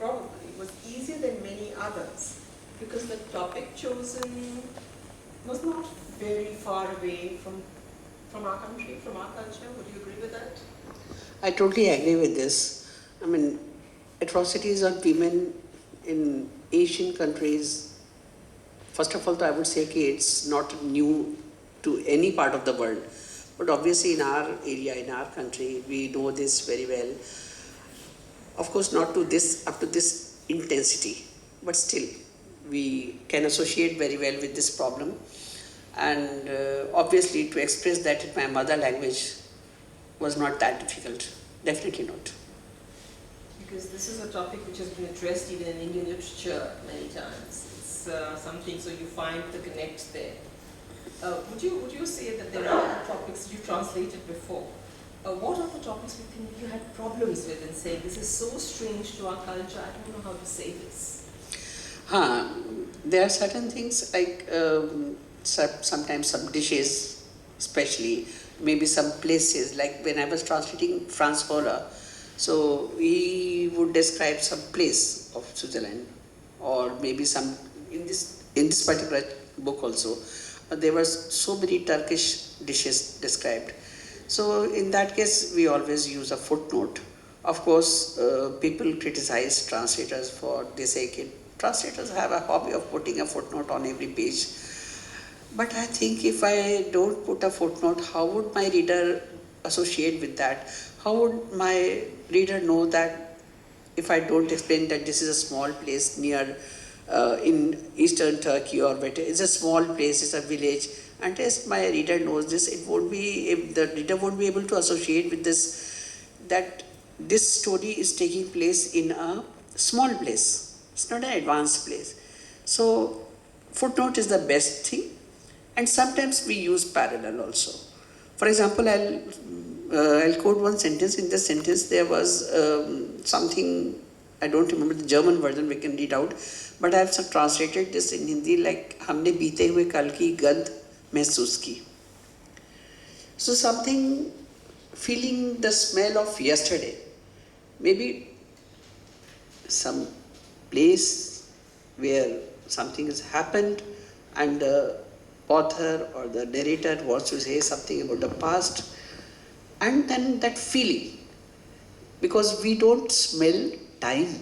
probably was easier than many others because the topic chosen was not very far away from our country, from our culture. Would you agree with that? I totally agree with this. I mean, atrocities on women in Asian countries, first of all, I would say कि it's not new to any part of the world. But obviously in our area, in our country, we know this very well. Of course, not to this, up to this intensity, but still, we can associate very well with this problem. And obviously, to express that in my mother language was not that difficult. Definitely not. Because this is a topic which has been addressed even in Indian literature many times. It's something, so you find the connect there. Would you say that there are topics you've translated before? What are the topics you think you had problems with in saying this is so strange to our culture, I don't know how to say this? There are certain things like sometimes some dishes, especially maybe some places, like when I was translating Franz Holler, so he would describe some place of Switzerland, or maybe some in this particular book also. There were so many Turkish dishes described. So in that case, we always use a footnote. Of course, people criticize translators for they say translators have a hobby of putting a footnote on every page. But I think if I don't put a footnote, how would my reader associate with that? How would my reader know that if I don't explain that this is a small place near in eastern Turkey or better, it's a small place, it's a village, unless my reader knows this, it won't be, if the reader won't be able to associate with this, that this story is taking place in a small place. It's not an advanced place. So footnote is the best thing, and sometimes we use parallel also. For example, I'll quote one sentence. In this sentence, there was something, I don't remember the German version, we can read out, but I have translated this in Hindi like हमने बीते हुए कल की गंध महसूस की. So something, feeling the smell of yesterday, maybe some place where something has happened and the author or the narrator wants to say something about the past, and then that feeling, because we don't smell time.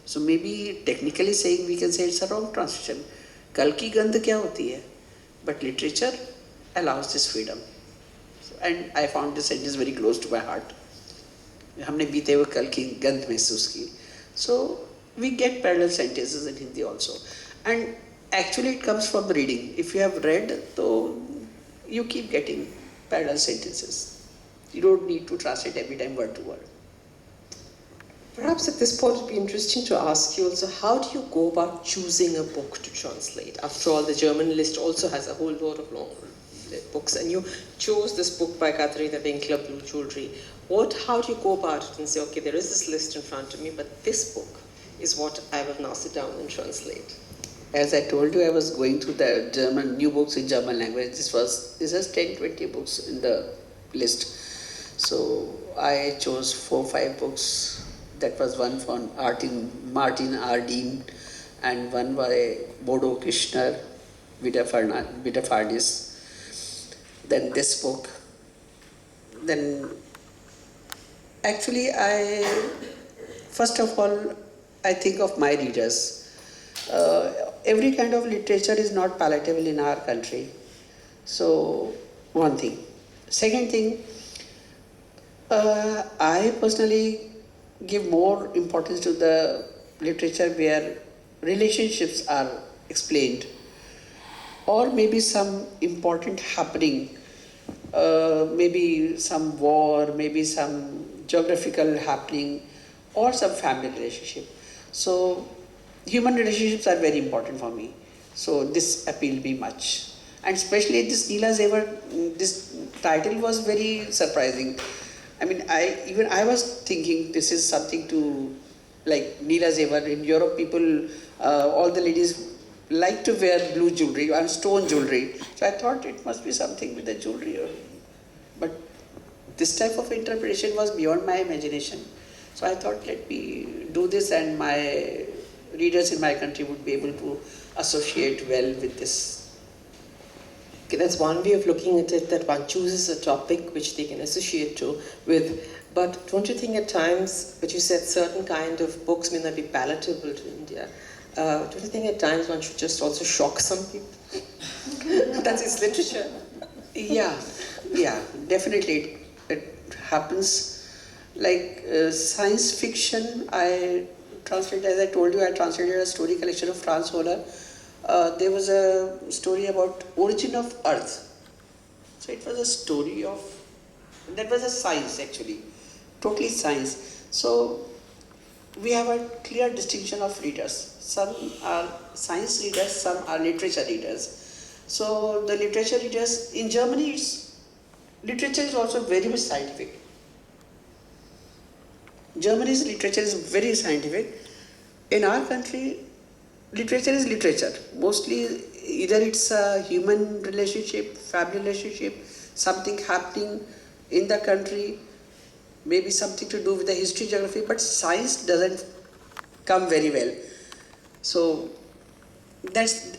So maybe technically saying we can say it's a wrong translation. Kal ki gandh kya hoti hai? But literature allows this freedom. And I found this sentence very close to my heart. हमने बीते हुए कल की गंध महसूस की. So we get parallel sentences in Hindi also. And actually it comes from reading. If you have read, so you keep getting parallel sentences. You don't need to translate every time word to word. Perhaps at this point it would be interesting to ask you also, how do you go about choosing a book to translate? After all, the German list also has a whole lot of long books, and you chose this book by Katharina Winkler, Blue Jewelry. How do you go about it and say, okay, there is this list in front of me, but this book is what I will now sit down and translate? As I told you, I was going through the German, new books in German language. This has 10, 20 books in the list. So I chose 4, 5 books. That was one from Martin Ardeen, and one by Bodo Kirchner, Vita Fardis. Then this book. Then actually first of all, I think of my readers. Every kind of literature is not palatable in our country. So one thing. Second thing, I personally give more importance to the literature where relationships are explained, or maybe some important happening, maybe some war, maybe some geographical happening, or some family relationship. So human relationships are very important for me. So this appealed me much. And especially this Nila Zewar, this title was very surprising. I mean, I was thinking this is something to, like Nila Zewar in Europe, people, all the ladies like to wear blue jewelry and stone jewelry. So I thought it must be something with the jewelry. But this type of interpretation was beyond my imagination. So I thought, let me do this, and my readers in my country would be able to associate well with this. Okay, that's one way of looking at it, that one chooses a topic which they can associate to with. But don't you think at times, but you said certain kind of books may not be palatable to India. Don't you think at times one should just also shock some people? That's its literature. Yeah, yeah, definitely it happens. Like science fiction, I translated, as I told you, I translated a story collection of Franz Holler. There was a story about origin of Earth. So it was a story of, that was a science actually, totally science. So we have a clear distinction of readers. Some are science readers, some are literature readers. So the literature readers in Germany, literature is also very much scientific. Germany's literature is very scientific. In our country, literature is literature. Mostly either it's a human relationship, family relationship, something happening in the country, maybe something to do with the history, geography, but science doesn't come very well. So that's